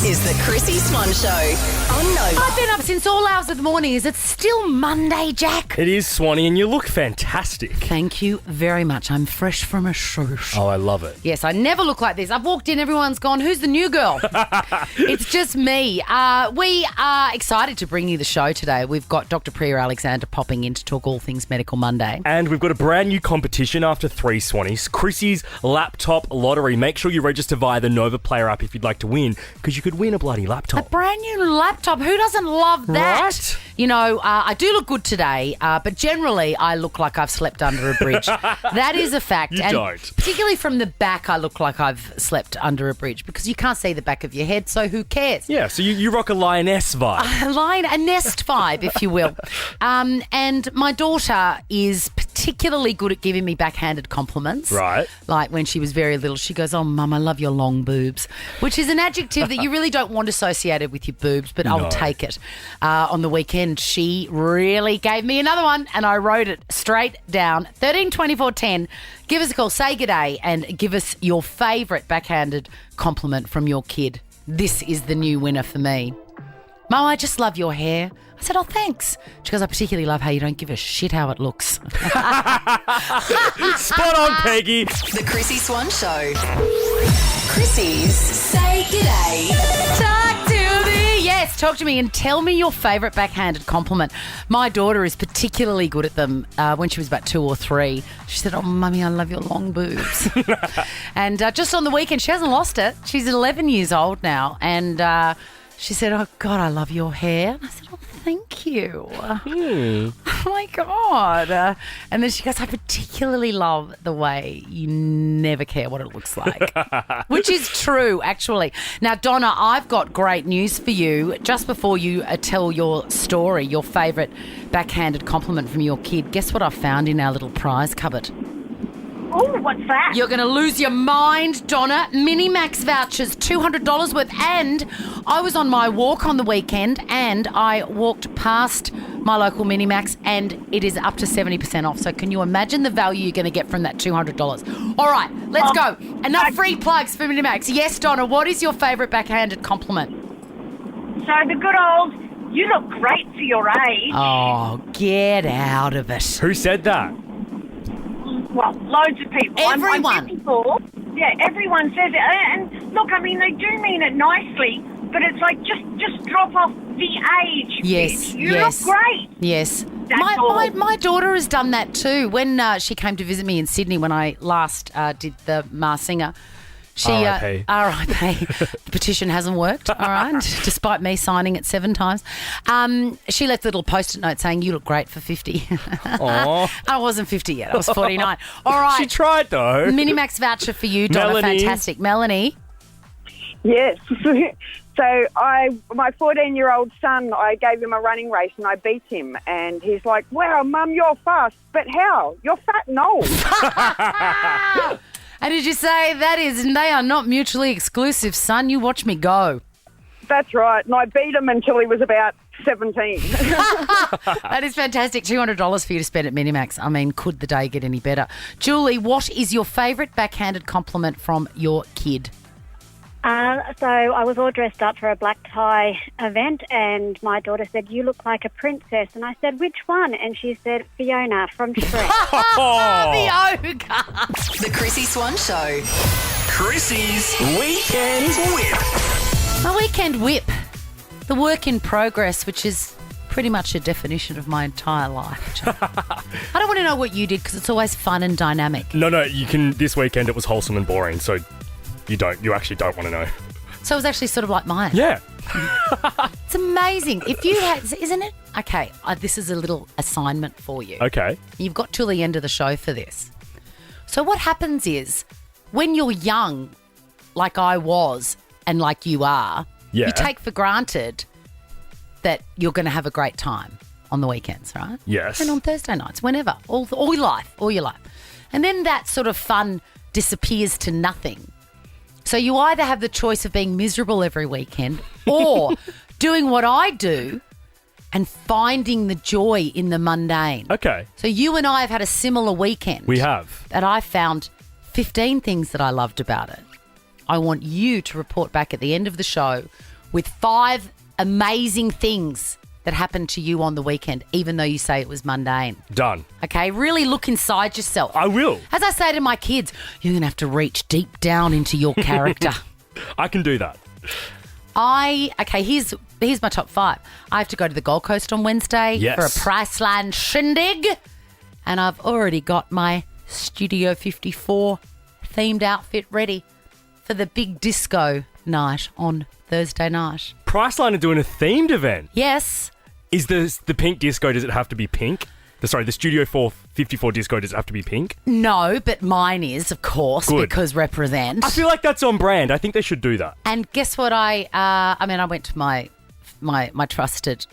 This is the Chrissy Swan Show on Nova. I've been up since all hours of the morning. Is it still Monday, Jack? It is, Swanee, and you look fantastic. Thank you very much. I'm fresh from a shoosh. Oh, I love it. Yes, I never look like this. I've walked in, everyone's gone, who's the new girl? It's just me. We are excited to bring you the show today. We've got Dr. Priya Alexander popping in to talk all things Medical Monday. And we've got a brand new competition after 3 Swannies, Chrissy's laptop lottery. Make sure you register via the Nova Player app if you'd like to win, because you could win a bloody laptop. A brand new laptop. Who doesn't love that? Right? You know, I do look good today, but generally I look like I've slept under a bridge. That is a fact. You and don't. Particularly from the back, I look like I've slept under a bridge because you can't see the back of your head, so who cares? Yeah, so you rock a lioness vibe. A nest vibe, if you will. And my daughter is particularly good at giving me backhanded compliments. Right. Like when she was very little, she goes, "Oh, Mum, I love your long boobs," which is an adjective that you really don't want associated with your boobs, but No. I'll take it. On the weekend, she really gave me another one, and I wrote it straight down. 13 24 10. Give us a call, say g'day, and give us your favourite backhanded compliment from your kid. This is the new winner for me. "Mum, I just love your hair." I said, "Oh, thanks." She goes, "I particularly love how you don't give a shit how it looks." Spot on, Peggy. The Chrissy Swan Show. Chrissy's Say G'day. Talk to me. Yes, talk to me and tell me your favourite backhanded compliment. My daughter is particularly good at them. When she was about 2 or 3, she said, "Oh, Mummy, I love your long boobs." And just on the weekend, she hasn't lost it. She's 11 years old now. And she said, "Oh, God, I love your hair." And I said, "Oh, thank you." Oh, my God. And then she goes, "I particularly love the way you never care what it looks like." Which is true, actually. Now, Donna, I've got great news for you. Just before you tell your story, your favourite backhanded compliment from your kid, guess what I found in our little prize cupboard? Oh, what's that? You're going to lose your mind, Donna. Minimax vouchers, $200 worth. And I was on my walk on the weekend and I walked past my local Minimax and it is up to 70% off. So can you imagine the value you're going to get from that $200? All right, let's go. Enough free plugs for Minimax. Yes, Donna, what is your favourite backhanded compliment? So the good old, "You look great for your age." Oh, get out of it. Who said that? Well, loads of people. Everyone. I'm 54. Yeah, everyone says it. And look, I mean, they do mean it nicely, but it's like just drop off the age. Yes, bitch. You yes. look great. Yes. That's all. My daughter has done that too. When she came to visit me in Sydney when I last did the Mars Singer, she R.I.P.. R.I.P. The petition hasn't worked, all right, despite me signing it 7 times. She left a little post-it note saying, "You look great for 50. Aw. I wasn't 50 yet. I was 49. All right. She tried, though. Minimax voucher for you, Donna. Melanie. Fantastic. Melanie. Yes. So my 14-year-old son, I gave him a running race and I beat him. And he's like, "Wow, Mum, you're fast. But how? You're fat and old." And did you say they are not mutually exclusive, son? You watch me go. That's right. And I beat him until he was about 17. That is fantastic. $200 for you to spend at Minimax. I mean, could the day get any better? Julie, what is your favourite backhanded compliment from your kid? So I was all dressed up for a black tie event and my daughter said, "You look like a princess." And I said, "Which one?" And she said, "Fiona from Shrek." The ogre. The Chrissy Swan Show. Chrissy's Weekend Whip. My weekend whip. The work in progress, which is pretty much a definition of my entire life. I don't want to know what you did because it's always fun and dynamic. No, you can. This weekend it was wholesome and boring, so you actually don't want to know. So it was actually sort of like mine. Yeah. It's amazing. If you had, isn't it? Okay, this is a little assignment for you. Okay. You've got till the end of the show for this. So what happens is when you're young, like I was and like you are, Yeah. you take for granted that you're going to have a great time on the weekends, right? Yes. And on Thursday nights, whenever, all your life. And then that sort of fun disappears to nothing. So you either have the choice of being miserable every weekend or doing what I do and finding the joy in the mundane. Okay. So you and I have had a similar weekend. We have. That I found 15 things that I loved about it. I want you to report back at the end of the show with 5 amazing things that happened to you on the weekend, even though you say it was mundane. Done. Okay, really look inside yourself. I will. As I say to my kids, you're going to have to reach deep down into your character. I can do that. Here's my top 5. I have to go to the Gold Coast on Wednesday Yes. for a Priceline shindig, and I've already got my Studio 54 themed outfit ready for the big disco night on Thursday night. Priceline are doing a themed event. Yes. Is the pink disco, does it have to be pink? The Studio 54 disco, does it have to be pink? No, but mine is, of course, Good. because represent. I feel like that's on brand. I think they should do that. And guess what? I went to my trusted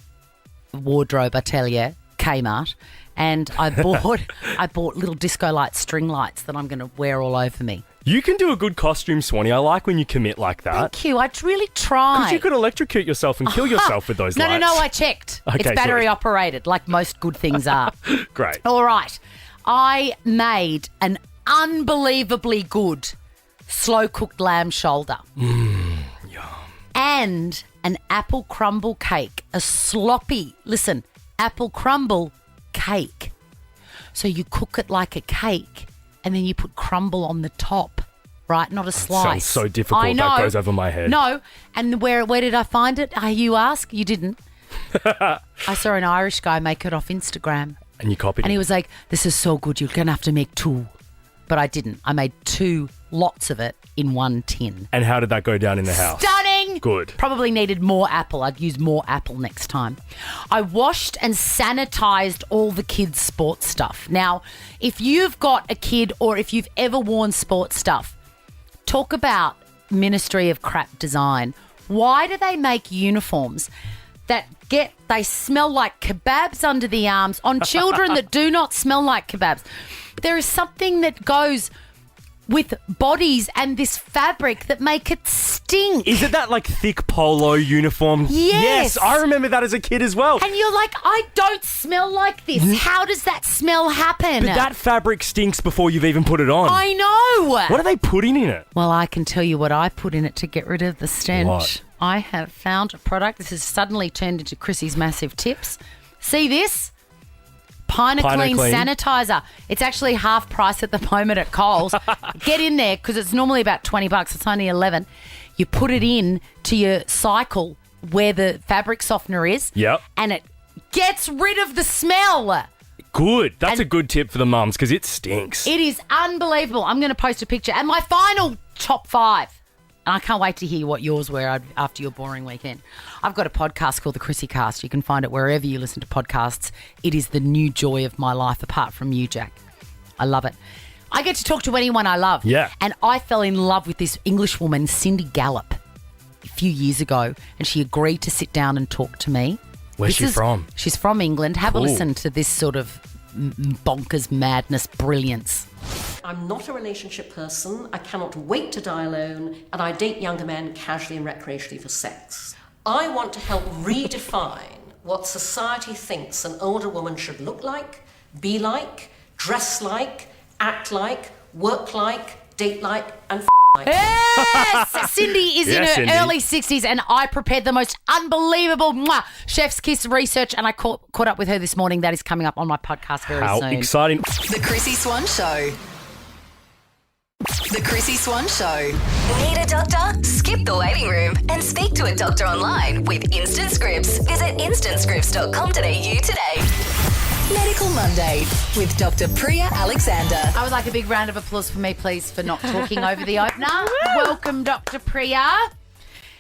wardrobe atelier, Kmart, and I bought little disco light string lights that I'm going to wear all over me. You can do a good costume, Swanee. I like when you commit like that. Thank you. I'd really try. Because you could electrocute yourself and kill yourself with those lights. No, I checked. Okay, it's battery good. operated, like most good things are. Great. All right. I made an unbelievably good slow-cooked lamb shoulder. Yum. And an apple crumble cake. A sloppy, apple crumble cake. So you cook it like a cake and then you put crumble on the top, right? Not a slice. Sounds so difficult. I know. That goes over my head. No. And where did I find it? You ask? You didn't. I saw an Irish guy make it off Instagram. And you copied And it. he was like, this is so good, you're going to have to make 2. But I didn't. I made 2 lots of it in 1 tin. And how did that go down in the house? Stunning! Good. Probably needed more apple. I'd use more apple next time. I washed and sanitized all the kids' sports stuff. Now, if you've got a kid or if you've ever worn sports stuff, talk about Ministry of Crap Design. Why do they make uniforms that they smell like kebabs under the arms on children that do not smell like kebabs? There is something that goes with bodies and this fabric that make it stink. Is it that like thick polo uniform? Yes. I remember that as a kid as well. And you're like, I don't smell like this. How does that smell happen? But that fabric stinks before you've even put it on. I know. What are they putting in it? Well, I can tell you what I put in it to get rid of the stench. What? I have found a product. This has suddenly turned into Chrissy's massive tips. See this? Pine-A-Clean sanitizer. It's actually half price at the moment at Coles. Get in there because it's normally about $20. It's only $11. You put it in to your cycle where the fabric softener is. Yep. And it gets rid of the smell. Good. That's And- a good tip for the mums because it stinks. It is unbelievable. I'm going to post a picture. And my final top 5. And I can't wait to hear what yours were after your boring weekend. I've got a podcast called The Chrissy Cast. You can find it wherever you listen to podcasts. It is the new joy of my life, apart from you, Jack. I love it. I get to talk to anyone I love. Yeah. And I fell in love with this English woman, Cindy Gallop, a few years ago. And she agreed to sit down and talk to me. Where's she from? She's from England. Have a Cool. listen to this sort of bonkers madness brilliance. I'm not a relationship person. I cannot wait to die alone, and I date younger men casually and recreationally for sex. I want to help redefine what society thinks an older woman should look like, be like, dress like, act like, work like, date like, and like. Yes! Cindy is in her Cindy. early 60s, and I prepared the most unbelievable chef's kiss research, and I caught up with her this morning. That is coming up on my podcast very How soon. exciting. The Chrissy Swan Show. The Chrissy Swan Show. Need a doctor? Skip the waiting room and speak to a doctor online with Instant Scripts. Visit instantscripts.com.au today. Medical Monday with Dr. Priya Alexander. I would like a big round of applause for me, please, for not talking over the opener. Welcome, Dr. Priya.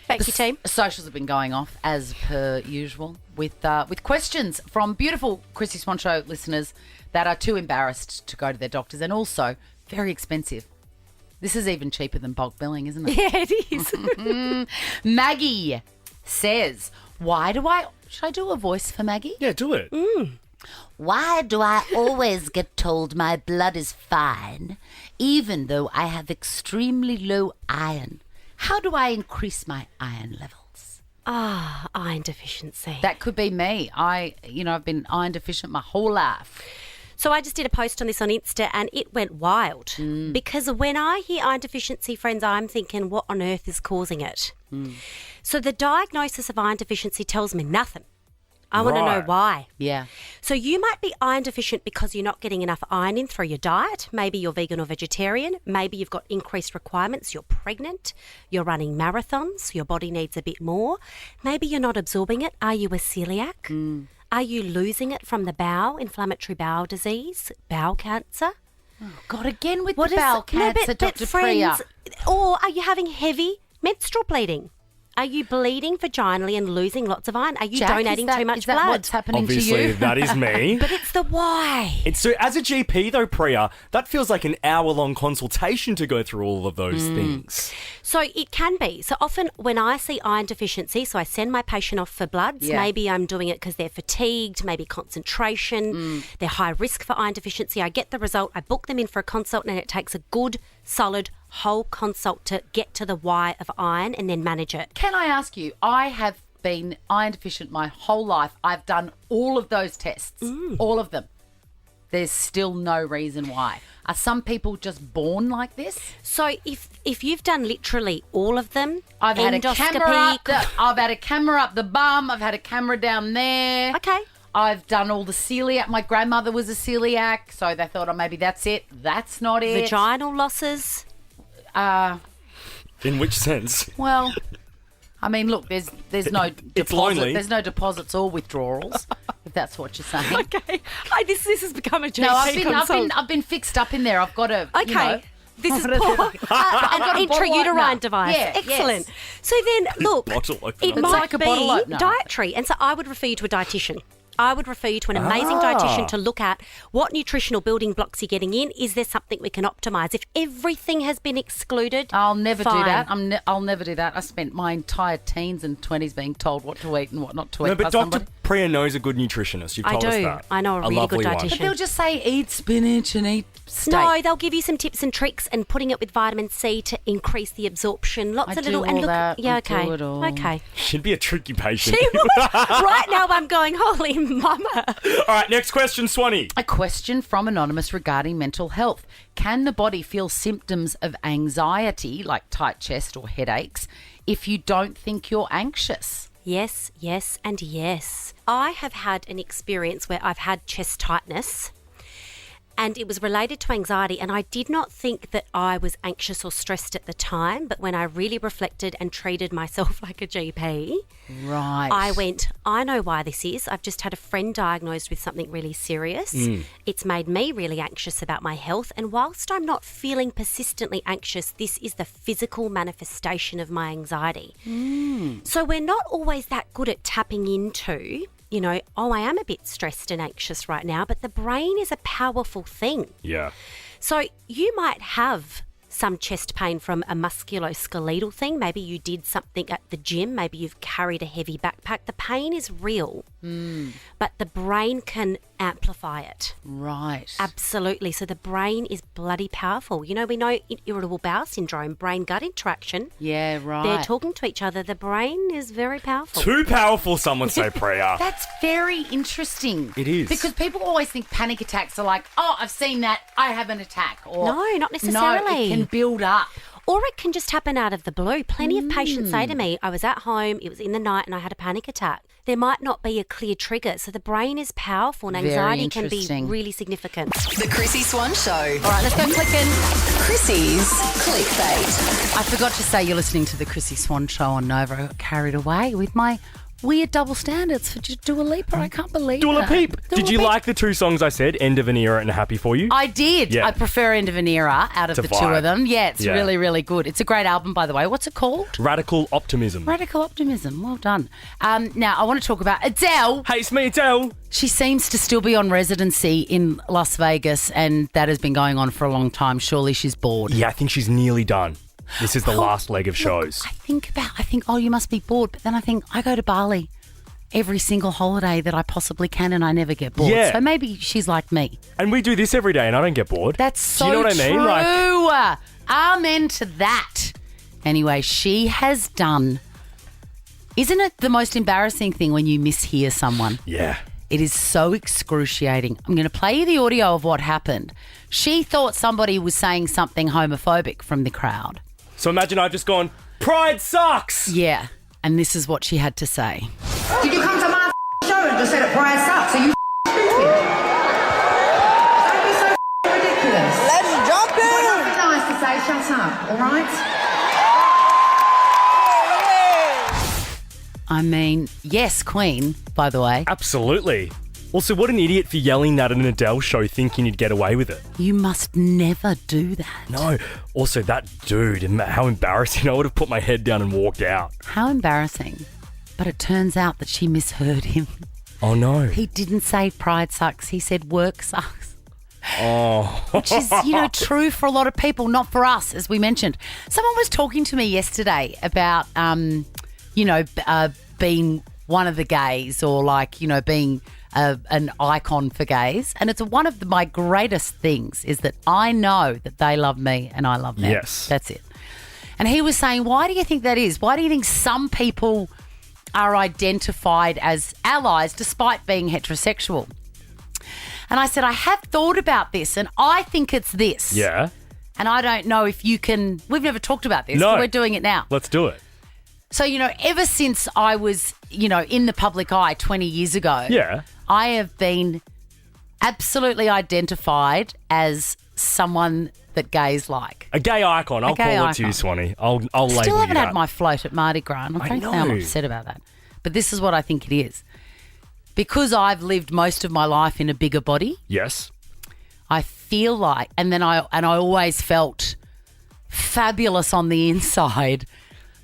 Thank you, team. Socials have been going off, as per usual, with questions from beautiful Chrissy Swan Show listeners that are too embarrassed to go to their doctors and also very expensive. This is even cheaper than bulk billing, isn't it? Yeah, it is. Maggie says, should I do a voice for Maggie? Yeah, do it. Why do I always get told my blood is fine, even though I have extremely low iron? How do I increase my iron levels? Iron deficiency. That could be me. I've been iron deficient my whole life. So I just did a post on this on Insta and it went wild because when I hear iron deficiency, friends, I'm thinking, what on earth is causing it? So the diagnosis of iron deficiency tells me nothing. I want to know why. Yeah. So you might be iron deficient because you're not getting enough iron in through your diet. Maybe you're vegan or vegetarian. Maybe you've got increased requirements. You're pregnant. You're running marathons. Your body needs a bit more. Maybe you're not absorbing it. Are you a celiac? Are you losing it from the bowel, inflammatory bowel disease, bowel cancer? Oh, God, again with the bowel cancer, Dr. Priya. Or are you having heavy menstrual bleeding? Are you bleeding vaginally and losing lots of iron? Are you donating too much is that blood? what's happening Obviously, to you? that is me. But it's the why. So as a GP though, Priya, that feels like an hour-long consultation to go through all of those things. So it can be. So often when I see iron deficiency, so I send my patient off for bloods. Yeah. Maybe I'm doing it because they're fatigued, maybe concentration, they're high risk for iron deficiency. I get the result, I book them in for a consult, and it takes a good, solid, whole consult to get to the why of iron and then manage it. Can I ask you, I have been iron deficient my whole life. I've done all of those tests, all of them. There's still no reason why. Are some people just born like this? So if you've done literally all of them, I've had a endoscopy, camera up the bum. I've had a camera down there. Okay. I've done all the celiac. My grandmother was a celiac, so they thought, oh, maybe that's it. That's not it. Vaginal losses. In which sense? Well, I mean, look, there's no It's lonely. There's no deposits or withdrawals, if that's what you're saying. Okay. This has become a GP No, consult. I've been fixed up in there. I've got a Okay. This is I've got a bottle intrauterine opener. device. Yeah, Excellent. yes. So then, look, Bottle opener. it It's might like a bottle be opener. dietary. And so I would refer you to a dietitian. I would refer you to an amazing dietitian to look at what nutritional building blocks you're getting in. Is there something we can optimise? If everything has been excluded, I'll never do fine. that. I'll never do that. I spent my entire teens and 20s being told what to eat and what not to eat. No, but by Dr. somebody. Priya knows a good nutritionist. You've I told us do. that. I know a really lovely good one. dietitian. But they'll just say eat spinach and eat steak. No, they'll give you some tips and tricks and putting it with vitamin C to increase the absorption. Lots I of do little all and look. that. Yeah, I okay. do it all. Okay. She'd be a tricky patient. Right now I'm going, holy mama. All right, next question, Swanee. A question from Anonymous regarding mental health. Can the body feel symptoms of anxiety, like tight chest or headaches, if you don't think you're anxious? Yes, yes, and yes. I have had an experience where I've had chest tightness and it was related to anxiety, and I did not think that I was anxious or stressed at the time, but when I really reflected and treated myself like a GP, Right. I went, I know why this is. I've just had a friend diagnosed with something really serious. It's made me really anxious about my health. And whilst I'm not feeling persistently anxious, this is the physical manifestation of my anxiety. So we're not always that good at tapping into, you know, oh, I am a bit stressed and anxious right now, but the brain is a powerful thing. Yeah. So you might have some chest pain from a musculoskeletal thing. Maybe you did something at the gym. Maybe you've carried a heavy backpack. The pain is real, but the brain can amplify it. Right. Absolutely. So the brain is bloody powerful. You know, we know irritable bowel syndrome, brain-gut interaction. Yeah, right. They're talking to each other. The brain is very powerful. Too powerful, some would say, Priya. That's very interesting. It is. Because people always think panic attacks are like, oh, I've seen that, I have an attack. Or, No, not necessarily. No, it can build up. Or it can just happen out of the blue. Plenty of patients say to me, I was at home, it was in the night, and I had a panic attack. There might not be a clear trigger. So the brain is powerful, and Very anxiety can be interesting. really significant. The Chrissy Swan Show. All right, let's go clicking. Chrissy's Clickbait. I forgot to say you're listening to the Chrissy Swan Show on Nova. I got carried away with my weird double standards for Dua Lipa. I can't believe Dua it. Peep. Dua Did you Peep. like the two songs I said, End of an Era and Happy For You? I did. Yeah. I prefer End of an Era out of It's a the two vibe. of them. Yeah, it's Yeah. really, really good. It's a great album, by the way. What's it called? Radical Optimism. Radical Optimism. Well done. Now, I want to talk about Adele. Hey, it's me, Adele. She seems to still be on residency in Las Vegas, and that has been going on for a long time. Surely she's bored. Yeah, I think she's nearly done. This is the last leg of shows. I think, oh, you must be bored. But then I think, I go to Bali every single holiday that I possibly can, and I never get bored. Yeah. So maybe she's like me. And we do this every day and I don't get bored. That's so Do you know what I mean? true. Amen to that. Anyway, she has done... Isn't it the most embarrassing thing when you mishear someone? Yeah. It is so excruciating. I'm going to play you the audio of what happened. She thought somebody was saying something homophobic from the crowd. So imagine I've just gone, Pride sucks! Yeah, and this is what she had to say. Did you come to my show and just say that Pride sucks? Are you stupid? Don't be so ridiculous. Let's jump in! I've got nothing nice to say. Shut up, all right? I mean, yes, Queen, by the way. Absolutely. Also, what an idiot for yelling that at an Adele show thinking you'd get away with it. You must never do that. No. Also, that dude, how embarrassing. I would have put my head down and walked out. How embarrassing. But it turns out that she misheard him. Oh, no. He didn't say pride sucks. He said work sucks. Oh. Which is, true for a lot of people, not for us, as we mentioned. Someone was talking to me yesterday about, being one of the gays or being an icon for gays. And it's one of my greatest things is that I know that they love me and I love them. Yes. That's it. And he was saying, why do you think that is? Why do you think some people are identified as allies despite being heterosexual? And I said, I have thought about this and I think it's this. Yeah. And I don't know if you can... We've never talked about this, No. but we're doing it now. Let's do it. So, ever since I was, in the public eye 20 years ago, Yeah. I have been absolutely identified as someone that gays like. A gay icon. I'll gay call it to you, icon. Swanee. I'll label you Still haven't that. had my float at Mardi Gras, and I don't think I'm know. upset about that. But this is what I think it is. Because I've lived most of my life in a bigger body, Yes. I feel like, and I always felt fabulous on the inside,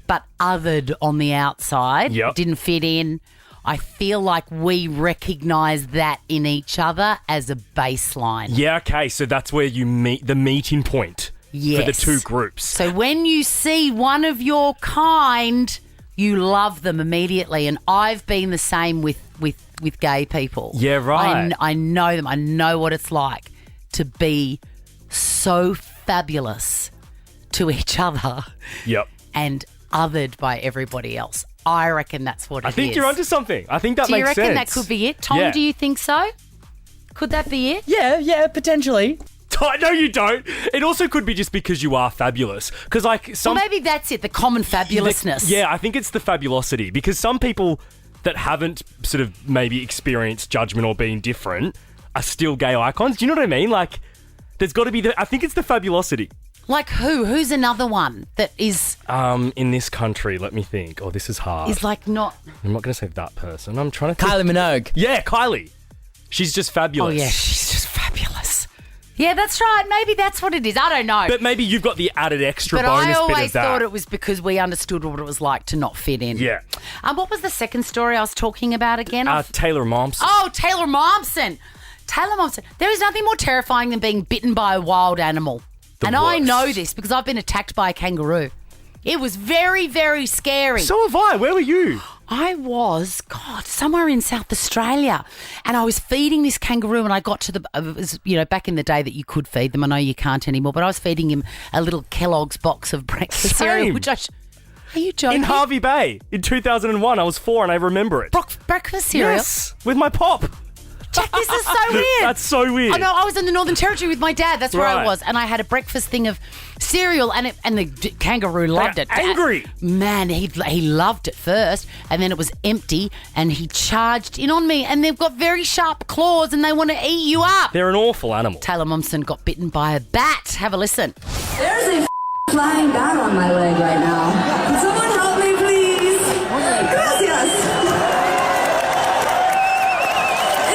but othered on the outside. Yep. Didn't fit in. I feel like we recognise that in each other as a baseline. Yeah, okay. So that's where you meet the meeting point for the Yes. two groups. So when you see one of your kind, you love them immediately. And I've been the same with gay people. Yeah, right. I know them. I know what it's like to be so fabulous to each other Yep. and othered by everybody else. I reckon that's what it is. I think you're onto something. I think that Do you makes reckon sense. that could be it? Tom, Yeah. do you think so? Could that be it? Yeah, potentially. No, you don't. It also could be just because you are fabulous. Because Well, maybe that's it, the common fabulousness. Yeah, I think it's the fabulosity. Because some people that haven't sort of maybe experienced judgment or being different are still gay icons. Do you know what I mean? Like, there's got to be I think it's the fabulosity. Like who? Who's another one that is... In this country, let me think. Oh, this is hard. Is like not... I'm not going to say that person. I'm trying to think. Kylie Minogue. Yeah, Kylie. She's just fabulous. Oh, yeah, she's just fabulous. Yeah, that's right. Maybe that's what it is. I don't know. But maybe you've got the added extra But bonus I bit always of that. thought it was because we understood what it was like to not fit in. Yeah. What was the second story I was talking about again? Taylor Momsen. Oh, Taylor Momsen. Taylor Momsen. There is nothing more terrifying than being bitten by a wild animal. And I worst. know this because I've been attacked by a kangaroo. It was very, very scary. So have I. Where were you? I was, somewhere in South Australia. And I was feeding this kangaroo and I got to it was, back in the day that you could feed them. I know you can't anymore, but I was feeding him a little Kellogg's box of breakfast cereal, which are you joking? In Harvey Bay in 2001. I was 4 and I remember it. Breakfast cereal? Yes, with my pop. Jack, this is so weird. That's so weird. I know. I was in the Northern Territory with my dad. That's where I Right. was. And I had a breakfast thing of cereal and the kangaroo loved it. Angry. Man, he loved it first. And then it was empty and he charged in on me. And they've got very sharp claws and they want to eat you up. They're an awful animal. Taylor Momsen got bitten by a bat. Have a listen. There's a flying bat on my leg right now. Can someone help me, please? Gracias.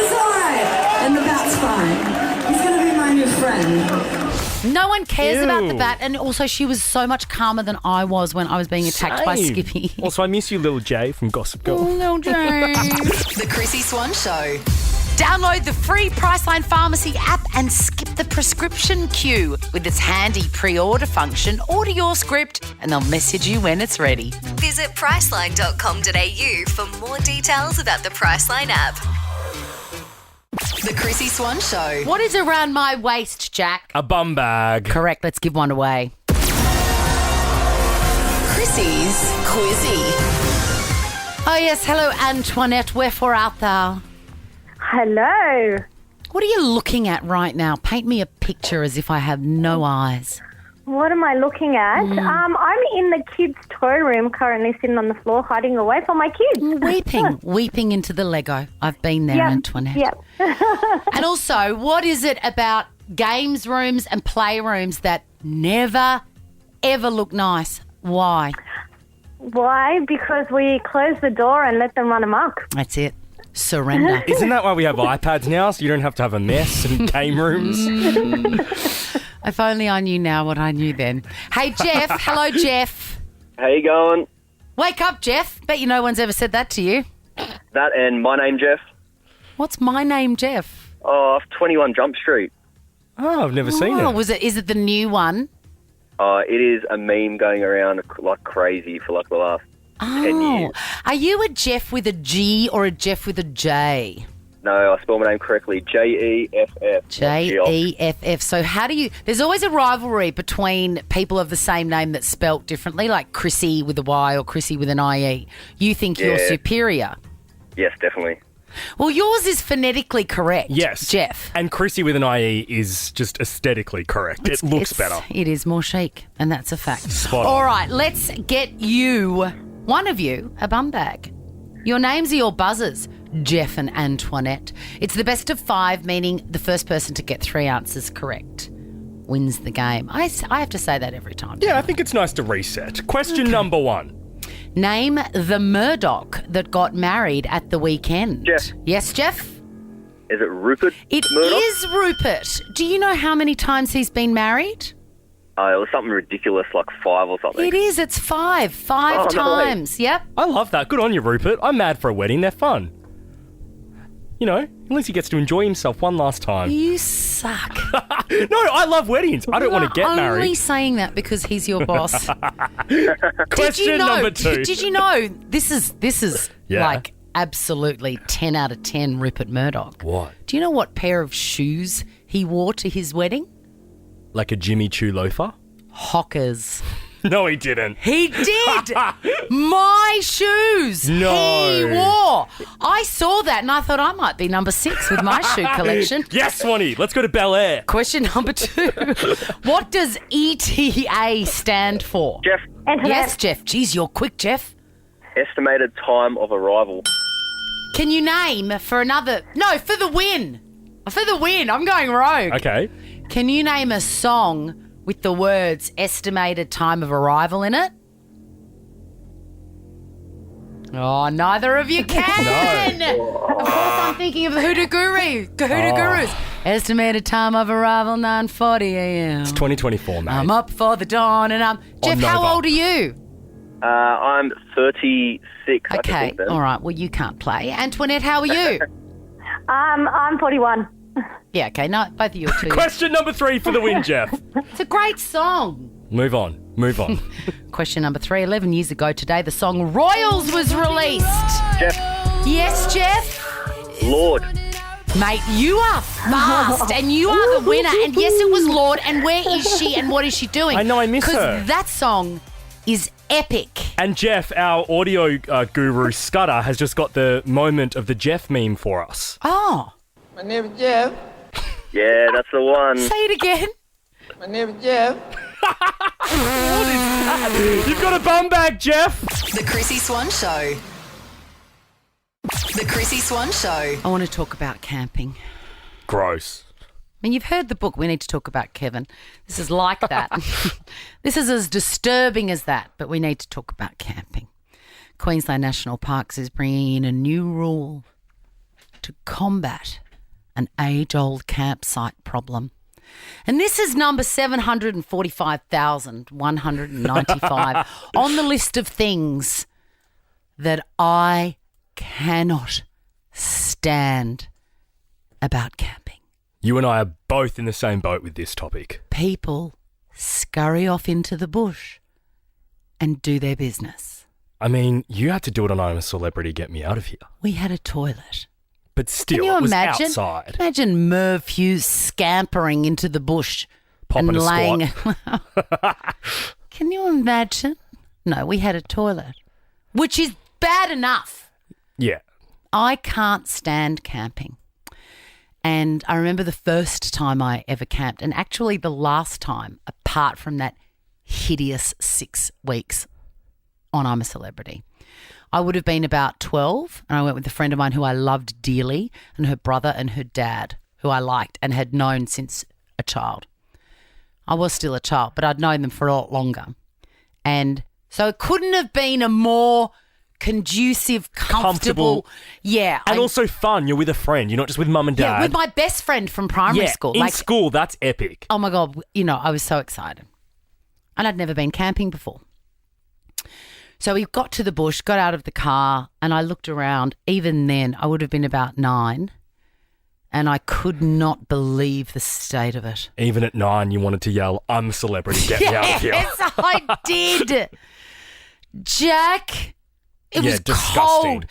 It's all right. And the bat's fine. He's going to be my new friend. No one cares about the Ew. bat. And also she was so much calmer than I was when I was being attacked by Same. Skippy. Also, I miss you, Little J from Gossip Girl. Little Jane. The Chrissy Swan Show. Download the free Priceline Pharmacy app and skip the prescription queue. With its handy pre-order function, order your script and they'll message you when it's ready. Visit priceline.com.au for more details about the Priceline app. The Chrissy Swan Show. What is around my waist, Jack? A bum bag. Correct, let's give one away. Chrissy's Quizzy. Oh yes, hello Antoinette, wherefore art thou? Hello. What are you looking at right now? Paint me a picture as if I have no eyes. What am I looking at? I'm in the kids' toy room currently sitting on the floor hiding away from my kids. Weeping into the Lego. I've been there, Antoinette. Yep. And also, what is it about games rooms and playrooms that never, ever look nice? Why? Why? Because we close the door and let them run amok. That's it. Surrender. Isn't that why we have iPads now, so you don't have to have a mess in game rooms? If only I knew now what I knew then. Hey, Jeff. Hello, Jeff. How you going? Wake up, Jeff. Bet you no one's ever said that to you. That and my name, Jeff. What's my name, Jeff? Oh, 21 Jump Street. Oh, I've never seen it. Is it the new one? It is a meme going around like crazy for like the last 10 years. Are you a Jeff with a G or a Jeff with a J? No, I spelled my name correctly. Jeff. Jeff. So how do you... There's always a rivalry between people of the same name that's spelt differently, like Chrissy with a Y or Chrissy with an IE. You think you're superior? Yes, definitely. Well, yours is phonetically correct, Yes. Jeff. And Chrissy with an IE is just aesthetically correct. It looks better. It is more chic, and that's a fact. Spot on. All right, let's get you, one of you, a bum bag. Your names are your buzzers, Jeff and Antoinette. It's the best of 5, meaning the first person to get 3 answers correct wins the game. I have to say that every time. Yeah, I think it's nice to reset. Question number 1. Name the Murdoch that got married at the weekend. Jeff. Yes, Jeff? Is it Rupert It Murdoch? is Rupert. Do you know how many times he's been married? It was something ridiculous, like 5 or something. It is. It's 5. 5 times. Yep. I love that. Good on you, Rupert. I'm mad for a wedding. They're fun. You know, at least he gets to enjoy himself one last time. You suck. No, I love weddings. I don't want to get only married. saying that because he's your boss. Question number 2. Did you know this is Yeah. like absolutely 10 out of 10 Rupert Murdoch? What? Do you know what pair of shoes he wore to his wedding? Like a Jimmy Choo loafer? Hockers. No, he didn't. He did. My shoes. No. He wore. I saw that and I thought I might be number 6 with my shoe collection. Yes, Swanee. Let's go to Bel Air. Question number 2. What does ETA stand for? Jeff. Yes, Jeff. Geez, you're quick, Jeff. Estimated time of arrival. Can you name for another... No, for the win. For the win. I'm going rogue. Okay. Can you name a song with the words estimated time of arrival in it? Oh, neither of you can. No. Of course, I'm thinking of the Hoodoo Gurus. Estimated time of arrival, 9:40 a.m. It's 2024, mate. I'm up for the dawn and I'm... Jeff, how Nova. old are you? I'm 36. Okay, I think all right. Well, you can't play. Antoinette, how are you? I'm 41. Yeah, okay. No, both of you are 2. Question number 3 for the win, Jeff. It's a great song. Move on. Question number 3. 11 years ago today, the song Royals was released. Jeff. Yes, Jeff? Lord. Mate, you are fast and you are the winner. And yes, it was Lord. And where is she and what is she doing? I know, I miss her. Because that song is epic. And Jeff, our audio guru, Scudder, has just got the moment of the Jeff meme for us. Oh. My name is Jeff. Yeah, that's the one. Say it again. My name is Jeff. What is that? You've got a bum bag, Jeff. The Chrissy Swan Show. The Chrissy Swan Show. I want to talk about camping. Gross. I mean, you've heard the book. We need to talk about Kevin. This is like that. This is as disturbing as that, but we need to talk about camping. Queensland National Parks is bringing in a new rule to combat an age-old campsite problem. And this is number 745,195 on the list of things that I cannot stand about camping. You and I are both in the same boat with this topic. People scurry off into the bush and do their business. I mean, you had to do it on I'm a Celebrity, Get Me Out of Here. We had a toilet. But still, Can you it was imagine? outside. Imagine Merv Hughes scampering into the bush Popping and a laying. squat. Can you imagine? No, we had a toilet, which is bad enough. Yeah. I can't stand camping. And I remember the first time I ever camped, and actually the last time, apart from that hideous 6 weeks on I'm a Celebrity. I would have been about 12, and I went with a friend of mine who I loved dearly, and her brother and her dad, who I liked and had known since a child. I was still a child, but I'd known them for a lot longer. And so it couldn't have been a more conducive, comfortable. Yeah. And also fun. You're with a friend. You're not just with mum and dad. Yeah, with my best friend from primary school. In school, that's epic. Oh, my God. I was so excited. And I'd never been camping before. So we got to the bush, got out of the car, and I looked around. Even then, I would have been about 9, and I could not believe the state of it. Even at 9, you wanted to yell, I'm a celebrity, get me out of here. Yes, I did. Jack, it was disgusting. cold.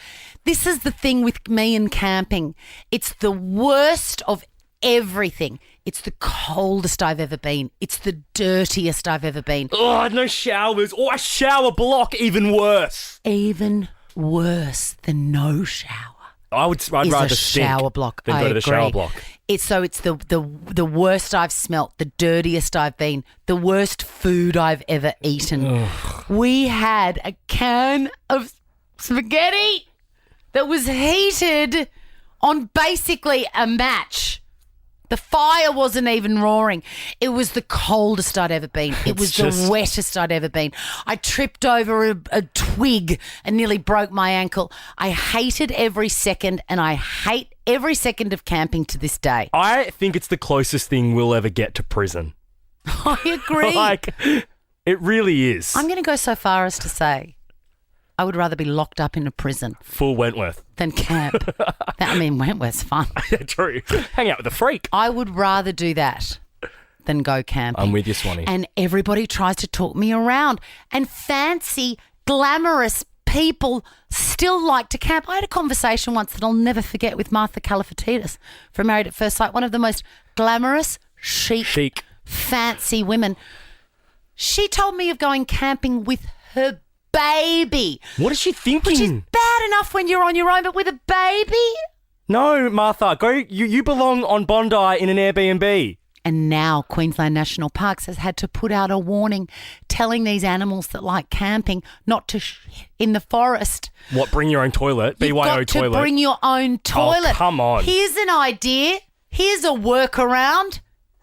This is the thing with me and camping. It's the worst of everything. It's the coldest I've ever been. It's the dirtiest I've ever been. Oh, no showers. Or a shower block, even worse. Even worse than no shower. I'd rather a shower block. than go to the shower block. It's the worst I've smelt, the dirtiest I've been, the worst food I've ever eaten. Ugh. We had a can of spaghetti that was heated on basically a match. The fire wasn't even roaring. It was the coldest I'd ever been. It was the wettest I'd ever been. I tripped over a twig and nearly broke my ankle. I hated every second, and I hate every second of camping to this day. I think it's the closest thing we'll ever get to prison. I agree. It really is. I'm going to go so far as to say I would rather be locked up in a prison. Full Wentworth. Than camp. Wentworth's fun. Yeah, true. Hang out with a freak. I would rather do that than go camping. I'm with you, Swanee. And everybody tries to talk me around. And fancy, glamorous people still like to camp. I had a conversation once that I'll never forget with Martha Kalifatidis from Married at First Sight, one of the most glamorous, chic. fancy women. She told me of going camping with her baby. What is she thinking? Which is bad enough when you're on your own, but with a baby? No, Martha, go. You belong on Bondi in an Airbnb. And now Queensland National Parks has had to put out a warning telling these animals that like camping not to in the forest. What, bring your own toilet? You've BYO got toilet? to bring your own toilet. Oh, come on. Here's an idea. Here's a workaround.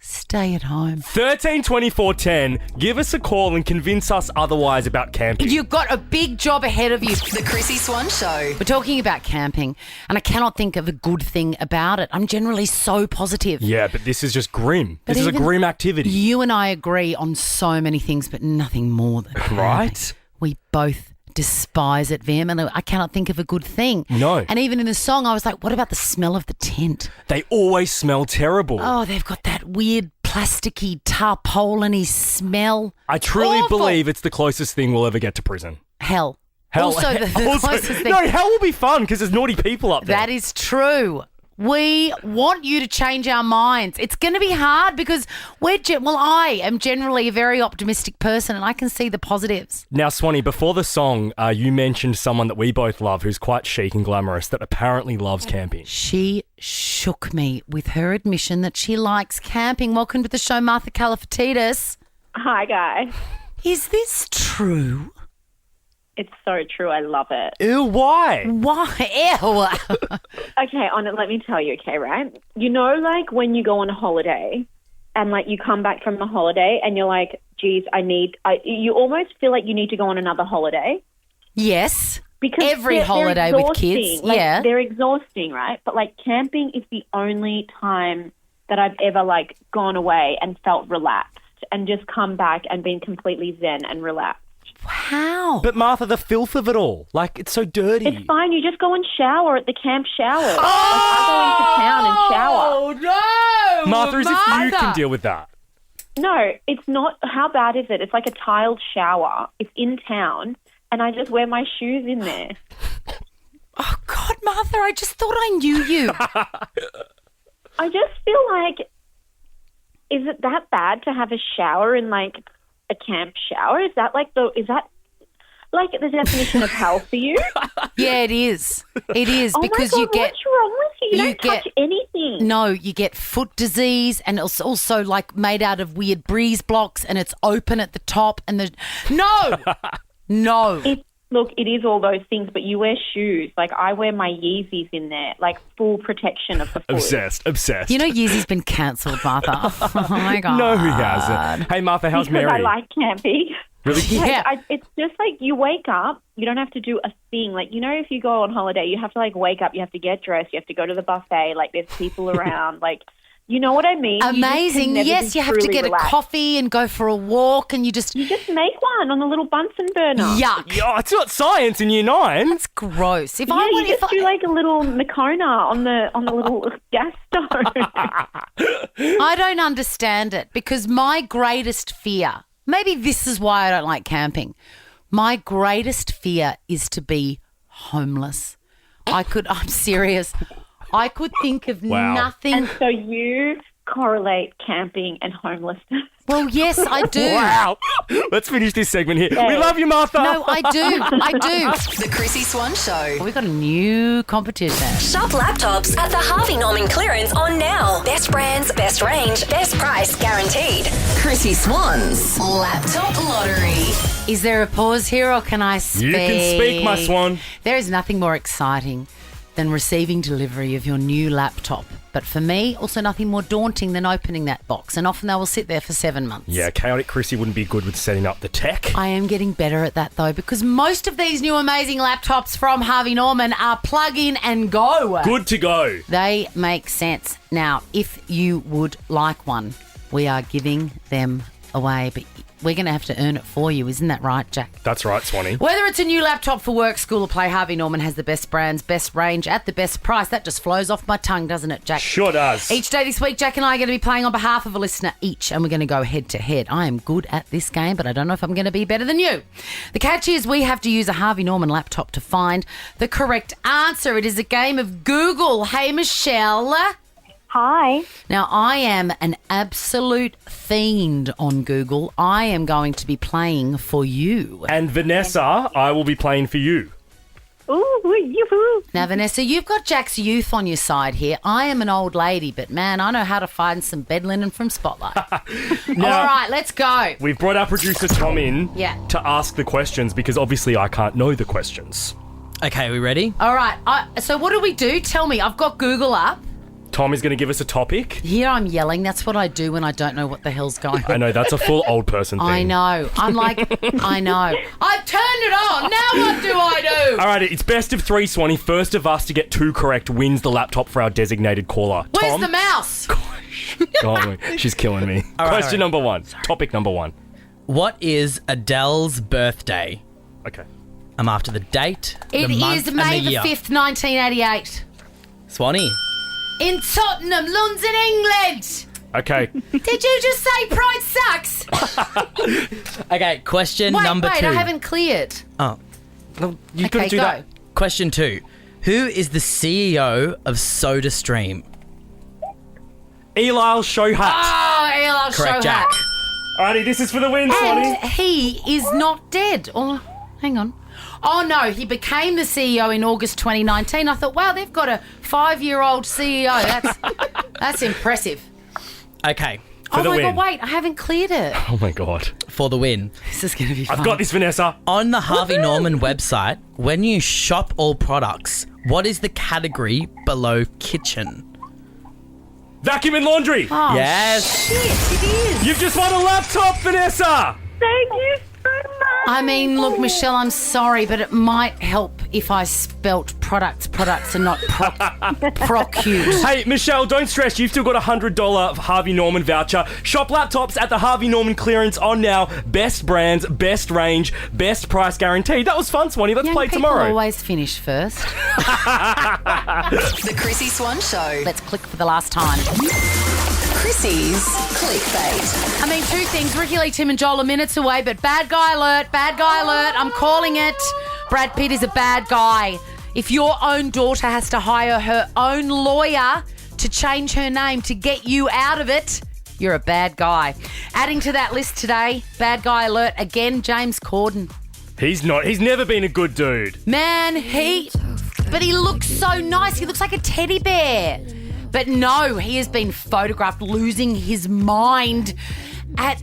Stay at home. 13 24 10. Give us a call and convince us otherwise about camping. You've got a big job ahead of you. The Chrissy Swan Show. We're talking about camping, and I cannot think of a good thing about it. I'm generally so positive. Yeah, but this is just grim. But this is a even grim activity. You and I agree on so many things, but nothing more than camping. Right? We both despise it vehemently. I cannot think of a good thing. No. And even in the song, I was like, what about the smell of the tent? They always smell terrible. Oh, they've got that weird plasticky, tarpaulin-y smell. I truly Awful. believe it's the closest thing we'll ever get to prison. Hell. Also, the closest thing. No, hell will be fun because there's naughty people up there. That is true. We want you to change our minds. It's going to be hard because I am generally a very optimistic person and I can see the positives. Now, Swanee, before the song, you mentioned someone that we both love who's quite chic and glamorous that apparently loves camping. She shook me with her admission that she likes camping. Welcome to the show, Martha Kalifatidis. Hi, guys. Is this true? It's so true. I love it. Ew, why? Why? Ew. Okay, let me tell you, okay, right? You know, like when you go on a holiday and like you come back from the holiday and you're like, geez, you almost feel like you need to go on another holiday. Yes. Because every holiday with kids. Like, yeah. They're exhausting, right? But like camping is the only time that I've ever like gone away and felt relaxed and just come back and been completely zen and relaxed. How? But Martha, the filth of it all. Like, it's so dirty. It's fine. You just go and shower at the camp shower. Oh! Like, I go into town and shower. Oh, no! Martha, as if you can deal with that. No, it's not. How bad is it? It's like a tiled shower. It's in town, and I just wear my shoes in there. Oh, God, Martha, I just thought I knew you. I just feel like, is it that bad to have a shower in, like, a camp shower? Is that like the definition of hell for you? Yeah, it is. It is Oh because my God, you get. what's wrong with you? You don't touch anything. No, you get foot disease, and it's also like made out of weird breeze blocks, and it's open at the top, and the no. Look, it is all those things, but you wear shoes. Like, I wear my Yeezys in there, like full protection of the foot. Obsessed. You know, Yeezy's been cancelled, Martha. Oh my God. No, he hasn't. Hey, Martha, how's Because Mary? I like camping. Really? Yeah. It's just like you wake up, you don't have to do a thing. Like, you know, if you go on holiday, you have to like wake up, you have to get dressed, you have to go to the buffet, like there's people around, like, you know what I mean? Amazing. Yes, you have to get a coffee and go for a walk, and you just make one on the little Bunsen burner. Yuck. Yeah, it's not science in year 9. That's gross. If Yeah, I you want, just do like a little Makona on the little gas stove. I don't understand it because my greatest fear, maybe this is why I don't like camping. My greatest fear is to be homeless. I'm serious. I could think of nothing. And so you correlate camping and homelessness. Well, yes, I do. Wow. Let's finish this segment here. We love you, Martha. No, I do. I do. The Chrissy Swan Show. We've got a new competition. Shop laptops at the Harvey Norman clearance on now. Best brands, best range, best price guaranteed. Chrissy Swan's Laptop Lottery. Is there a pause here or can I speak? You can speak, my swan. There is nothing more exciting than receiving delivery of your new laptop. But for me, also nothing more daunting than opening that box. And often they will sit there for 7 months. Yeah, chaotic Chrissy wouldn't be good with setting up the tech. I am getting better at that though, because most of these new amazing laptops from Harvey Norman are plug in and go. Good to go. They make sense. Now, if you would like one, we are giving them away, but we're going to have to earn it for you. Isn't that right, Jack? That's right, Swanee. Whether it's a new laptop for work, school or play, Harvey Norman has the best brands, best range at the best price. That just flows off my tongue, doesn't it, Jack? Sure does. Each day this week, Jack and I are going to be playing on behalf of a listener each, and we're going to go head to head. I am good at this game, but I don't know if I'm going to be better than you. The catch is we have to use a Harvey Norman laptop to find the correct answer. It is a game of Google. Hey, Michelle. Hi. Now, I am an absolute fiend on Google. I am going to be playing for you. And Vanessa, I will be playing for you. Ooh, yoo-hoo. Now, Vanessa, you've got Jack's youth on your side here. I am an old lady, but man, I know how to find some bed linen from Spotlight. Now, all right, let's go. We've brought our producer Tom in to ask the questions because obviously I can't know the questions. Okay, are we ready? All right, so what do we do? Tell me. I've got Google up. Tom is going to give us a topic. Here I'm yelling. That's what I do when I don't know what the hell's going on. I know, that's a full old person thing. I know. I'm like, I know. I've turned it on. Now what do I do? All right, it's best of 3, Swanee. First of us to get 2 correct wins the laptop for our designated caller. Where's Tom? the mouse? Oh, she's killing me. All right, Question number 1. Topic number 1. What is Adele's birthday? Okay. I'm after the date, It the month, is May and the the year. 5th, 1988. Swanee. In Tottenham, London, England. Okay. Did you just say Pride sucks? Okay, question number 2. I haven't cleared. Oh. No, you've Okay, got to do go. that. Question 2. Who is the CEO of SodaStream? Eli Shohat. Oh, Eli Correct, Shohat. Jack. Alrighty, this is for the win, Swanee. And he is not dead. Oh, hang on. Oh, no, he became the CEO in August 2019. I thought, wow, they've got a 5-year-old CEO. That's impressive. Okay. For the my win. God, wait, I haven't cleared it. Oh my God. For the win. This is going to be fun. I've got this, Vanessa. On the Harvey Norman website, when you shop all products, what is the category below kitchen? Vacuum and laundry. Oh, Yes. shit, it is. You've just won a laptop, Vanessa. Thank you so much. I mean, look, Michelle, I'm sorry, but it might help if I spelt products and not procute. Hey, Michelle, don't stress. You've still got a $100 Harvey Norman voucher. Shop laptops at the Harvey Norman clearance on now. Best brands, best range, best price guaranteed. That was fun, Swanee. Let's Young play people tomorrow. always finish first. The Chrissy Swan Show. Let's click for the last time. Chrissy's clickbait. I mean, 2 things. Ricky Lee, Tim and Joel are minutes away, but bad guy alert, I'm calling it. Brad Pitt is a bad guy. If your own daughter has to hire her own lawyer to change her name to get you out of it, you're a bad guy. Adding to that list today, bad guy alert again, James Corden. He's not. He's never been a good dude. Man, but he looks so nice. He looks like a teddy bear. But no, he has been photographed losing his mind at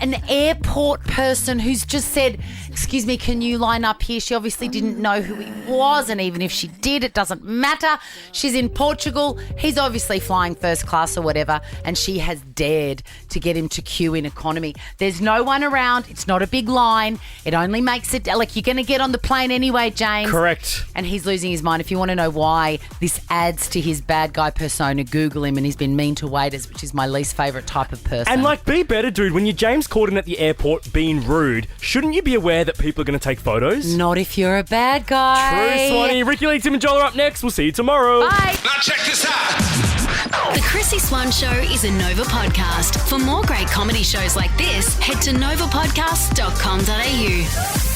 an airport person who's just said, excuse me, can you line up here? She obviously didn't know who he was, and even if she did, it doesn't matter. She's in Portugal. He's obviously flying first class or whatever, and she has dared to get him to queue in economy. There's no one around. It's not a big line. It only makes it, like, you're going to get on the plane anyway, James. Correct. And he's losing his mind. If you want to know why this adds to his bad guy persona, Google him, and he's been mean to waiters, which is my least favourite type of person. And, like, be better, dude. When you're James Corden at the airport being rude, shouldn't you be aware that people are going to take photos? Not if you're a bad guy. True, Swanee. Ricky Lee, Tim and Joel are up next. We'll see you tomorrow. Bye. Now check this out. The Chrissy Swan Show is a Nova podcast. For more great comedy shows like this, head to novapodcast.com.au.